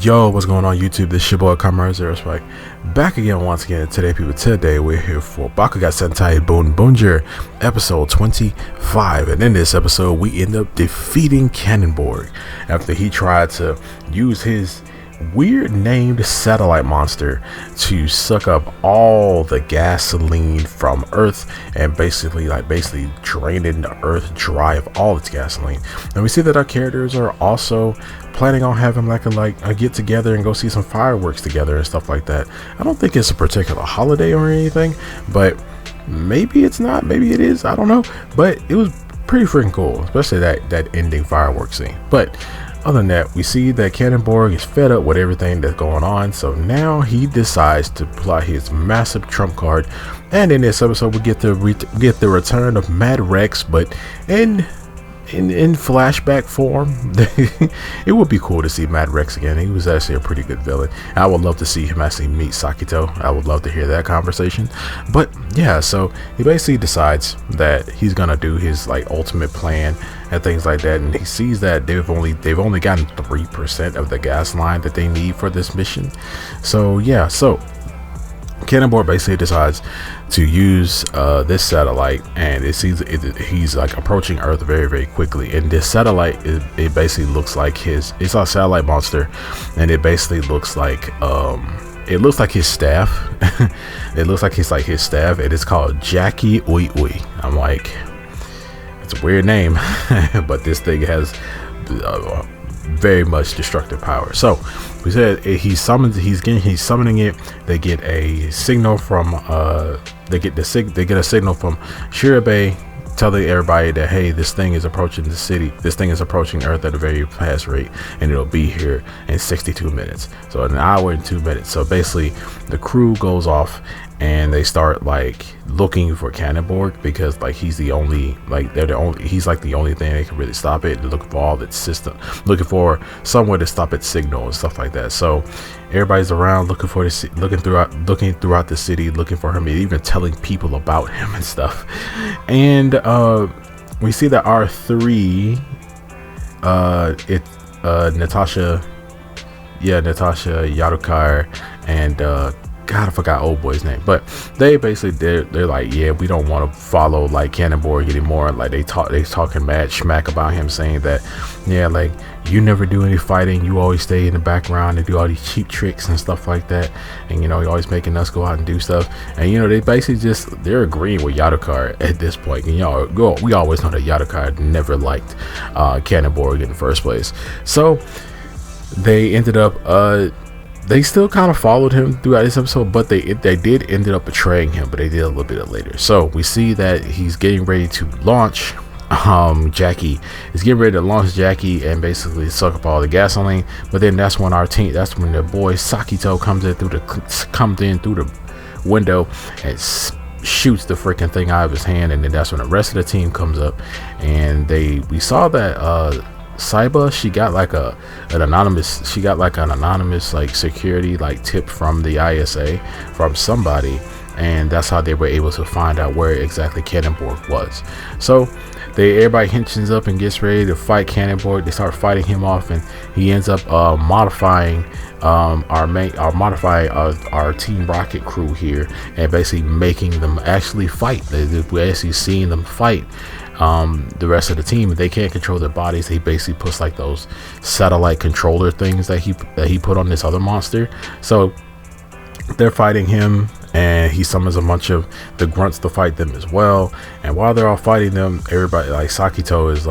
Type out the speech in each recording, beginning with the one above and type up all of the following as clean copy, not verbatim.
Yo, what's going on YouTube? This is your boy Kamen Zero Spike back again once again. Today we're here for Bakurage Sentai BoonBoomger episode 25, and in this episode we end up defeating King-Ohger after he tried to use his weird named satellite monster to suck up all the gasoline from Earth and basically draining the Earth dry of all its gasoline. And we see that our characters are also planning on having like a get together and go see some fireworks together and stuff like that. I don't think it's a particular holiday or anything, but maybe it's not, maybe it is, I don't know. But it was pretty freaking cool, especially that ending fireworks scene. But other than that, we see that King-Ohger is fed up with everything that's going on, so now he decides to apply his massive trump card. And in this episode, we get the return of Mad Rex, but in flashback form. It would be cool to see Mad Rex again. He was actually a pretty good villain. I would love to see him actually meet Sakito. I would love to hear that conversation. But yeah, so he basically decides that he's gonna do his ultimate plan and things like that, and he sees that they've only gotten 3% of the gas line that they need for this mission. So yeah, so King-Ohger basically decides to use this satellite, and he's approaching Earth very, very quickly. And this satellite, it basically looks like it's a satellite monster, and it basically looks like his staff. It looks like his staff, and it's called Jackie Oi Oi. I'm like, it's a weird name, but this thing has very much destructive power. So we said he's summoning it. They get a signal from they get a signal from Shirabe telling everybody that, hey, this thing is approaching the city, this thing is approaching Earth at a very fast rate, and it'll be here in 62 minutes, so an hour and 2 minutes. So basically the crew goes off and they start looking for King-Ohger, because he's the only he's the only thing that can really stop it. They're looking for all its system, looking for somewhere to stop its signal and stuff like that. So everybody's around looking throughout the city, looking for him, even telling people about him and stuff. And we see that R3 Natasha Yadukar and God, I forgot old boy's name, but they basically they're like, yeah, we don't want to follow King-Ohger anymore. They talking mad smack about him, saying that, yeah, you never do any fighting, you always stay in the background and do all these cheap tricks and stuff like that, and you're always making us go out and do stuff. And they basically they're agreeing with Yadukar at this point. And we always know that Yadukar never liked King-Ohger in the first place. So they ended up they still kind of followed him throughout this episode, but they did end up betraying him, but they did a little bit later. So we see that he's getting ready to launch Jackie is getting ready to launch Jackie and basically suck up all the gasoline. But then that's when the boy Sakito comes in through the window and shoots the freaking thing out of his hand. And then that's when the rest of the team comes up, and we saw that Saiba, she got an anonymous security tip from the ISA from somebody, and that's how they were able to find out where exactly King-Ohger was. So everybody hinges up and gets ready to fight King-Ohger. They start fighting him off, and he ends up modifying our Team Rocket crew here, and basically making them actually fight. We're actually seeing them fight the rest of the team. They can't control their bodies. He basically puts those satellite controller things that he put on this other monster. So they're fighting him, and he summons a bunch of the grunts to fight them as well. And while they're all fighting them, everybody Sakito is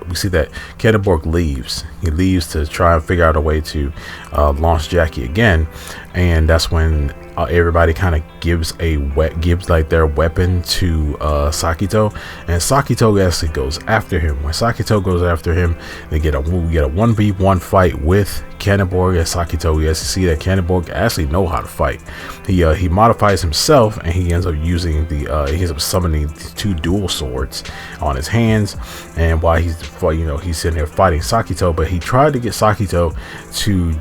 we see that King-Ohger leaves. He leaves to try and figure out a way to launch Jackie again, and that's when everybody kind of gives their weapon to Sakito, and Sakito actually goes after him. When Sakito goes after him, we get a 1v1 fight with King-Ohger and Sakito. We actually see that King-Ohger actually know how to fight. He modifies himself, and he ends up using he ends up summoning 2 dual swords on his hands. And while he's sitting there fighting Sakito, but he tried to get Sakito to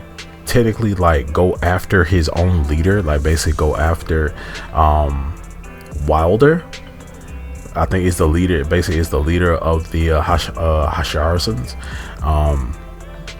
technically go after his own leader, basically go after Wilder. I think is the leader, basically is the leader of the Hasharsons.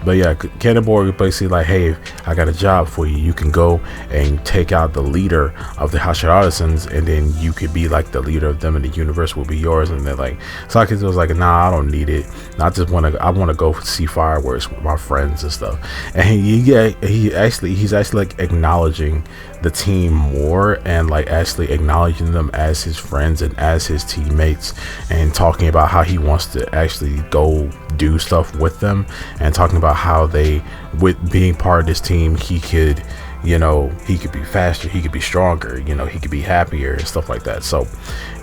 But yeah, Cannonborg basically like, hey, I got a job for you. You can go and take out the leader of the Hashirada-sons, and then you could be like the leader of them, and the universe will be yours. And they're like, Sakito was like, nah, I don't need it. I want to go see fireworks with my friends and stuff. And he's actually like acknowledging the team more, and like actually acknowledging them as his friends and as his teammates, and talking about how he wants to actually go do stuff with them, and talking about how they, with being part of this team, he could, you know, he could be faster, he could be stronger, you know, he could be happier and stuff like that. So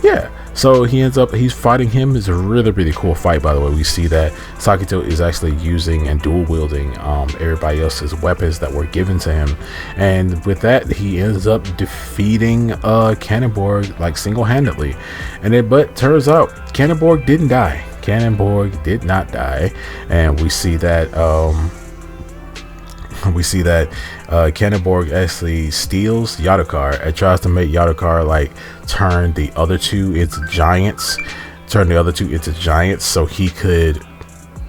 yeah, so he's fighting him. Is a really cool fight, by the way. We see that Sakito is actually using and dual wielding everybody else's weapons that were given to him, and with that he ends up defeating Cannonborg like single-handedly. And then, but turns out Cannonborg didn't die. Cannonborg did not die, and we see that Cannonborg actually steals Yadokar and tries to make Yadokar like turn the other two into giants, so he could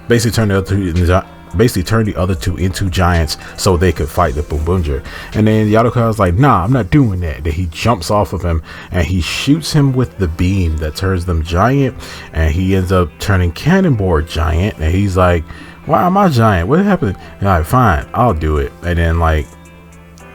basically turn the other two into giants so they could fight the BoonBoomger. And then Yadokar is like, nah, I'm not doing that. Then he jumps off of him and he shoots him with the beam that turns them giant, and he ends up turning Cannonborg giant. And he's like, why am I giant? What happened? And like, fine, I'll do it. And then like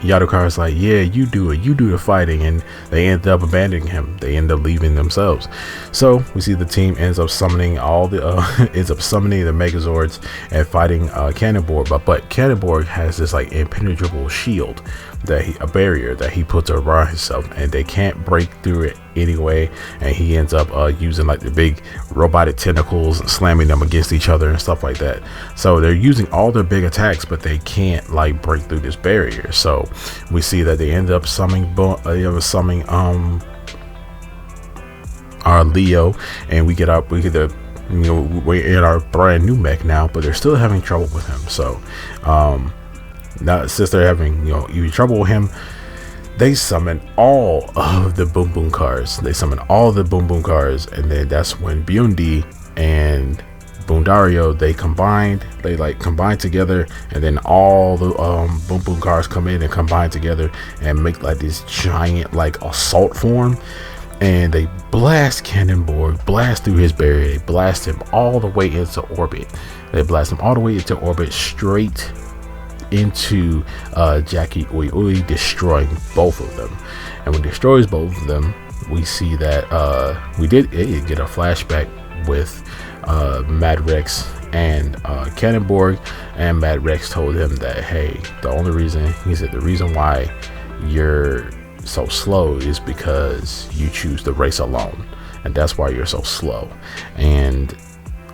Yadokar is like, yeah, you do it, you do the fighting. And they end up abandoning him. They end up leaving themselves. So we see the team ends up summoning all the the Megazords and fighting Cannonborg. But Cannonborg has this like impenetrable shield, a barrier that he puts around himself, and they can't break through it anyway. And he ends up using like the big robotic tentacles and slamming them against each other and stuff like that. So they're using all their big attacks, but they can't like break through this barrier. So we see that they end up summoning our Leo, and we're in our brand new mech now, but they're still having trouble with him. So now since they're having even trouble with him, they summon all of the Boom Boom cars. And then that's when Biondi and Bundario, they combine together, and then all the Boom Boom cars come in and combine together and make like this giant like assault form. And they blast Cannonborg, blast through his barrier. They blast him all the way into orbit. Straight into Jackie Oi Oi, destroying both of them. And when it destroys both of them, we see that we did get a flashback with Mad Rex and Cannonborg, and Mad Rex told him that, hey, the reason why you're so slow is because you choose to race alone, and that's why you're so slow. And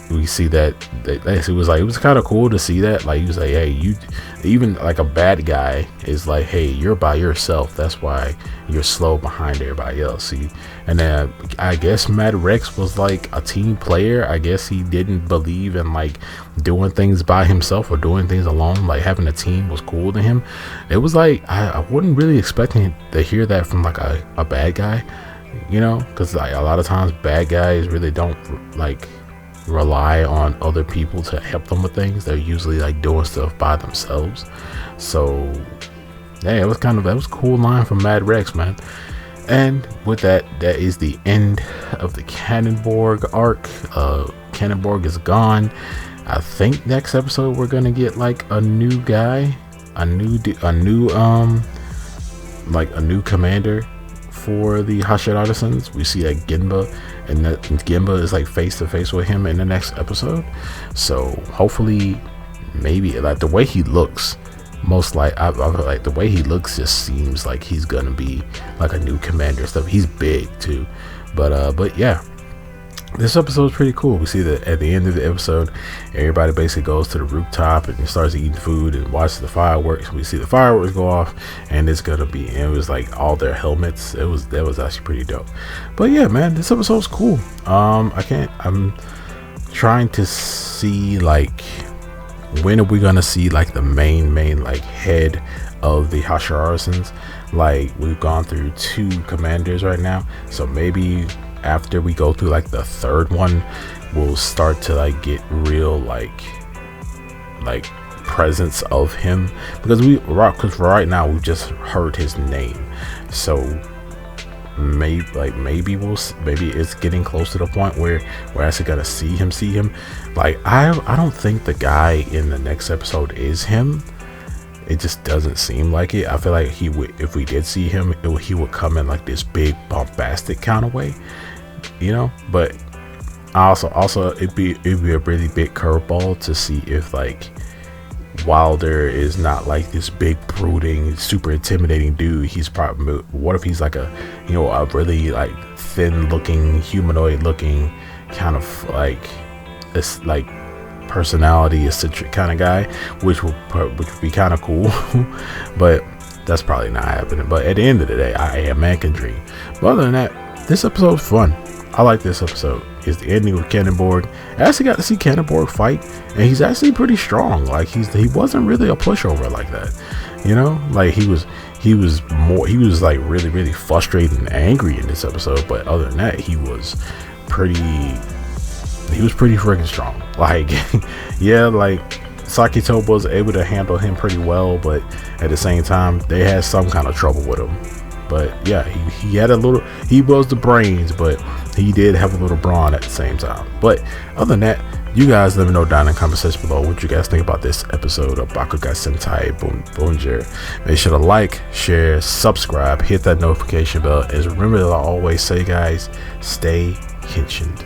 we see that it was kind of cool to see that. Like, he was like, hey, you, even like a bad guy is like, hey, you're by yourself, that's why you're slow behind everybody else. See, and then I guess Mad Rex was like a team player. I guess he didn't believe in like doing things by himself or doing things alone. Like, having a team was cool to him. It was like, I wasn't really expecting to hear that from like a bad guy, because like a lot of times bad guys really don't like rely on other people to help them with things. They're usually like doing stuff by themselves. So yeah, that was a cool line from Mad Rex, man. And with that is the end of the Cannonborg arc. Cannonborg is gone. I think next episode we're gonna get like a new guy, a new commander for the Hashirada-sons. We see that Genba, and that Genba is like face to face with him in the next episode. So hopefully, maybe like the way he looks, the way he looks just seems like he's gonna be like a new commander stuff. He's big too, but yeah, this episode is pretty cool. We see that at the end of the episode, everybody basically goes to the rooftop and starts eating food and watches the fireworks. We see the fireworks go off, and it was like all their helmets. That was actually pretty dope. But yeah, man, this episode's cool. I'm trying to see like, when are we gonna see like the main like head of the Hashirada-sons? Like, we've gone through 2 commanders right now, so maybe after we go through like the 3rd one, we'll start to like get real like presence of him, because right now we've just heard his name. So maybe it's getting close to the point where we're actually gonna see him. Like I don't think the guy in the next episode is him. It just doesn't seem like it. I feel like he would, if we did see him, he would come in like this big bombastic kind of way, you know. But also it'd be a really big curveball to see if, like, Wilder is not like this big brooding, super intimidating dude. He's probably, what if he's like a really like thin looking, humanoid looking kind of like this like personality eccentric kind of guy, which would be kind of cool. But that's probably not happening. But at the end of the day, a man can dream. But other than that, this episode was fun. I like this episode. It's the ending with Cannonborg. I actually got to see Cannonborg fight, and he's actually pretty strong. Like he wasn't really a pushover like that, you know. Like he was like really, really frustrated and angry in this episode. But other than that, he was pretty freaking strong. Like yeah, like Sakito was able to handle him pretty well, but at the same time they had some kind of trouble with him. But yeah, he was the brains, but he did have a little brawn at the same time. But other than that, you guys let me know down in the comment section below what you guys think about this episode of Bakurage Sentai BoonBoomger. Make sure to like, share, subscribe, hit that notification bell. As remember that I always say, guys, stay henshined.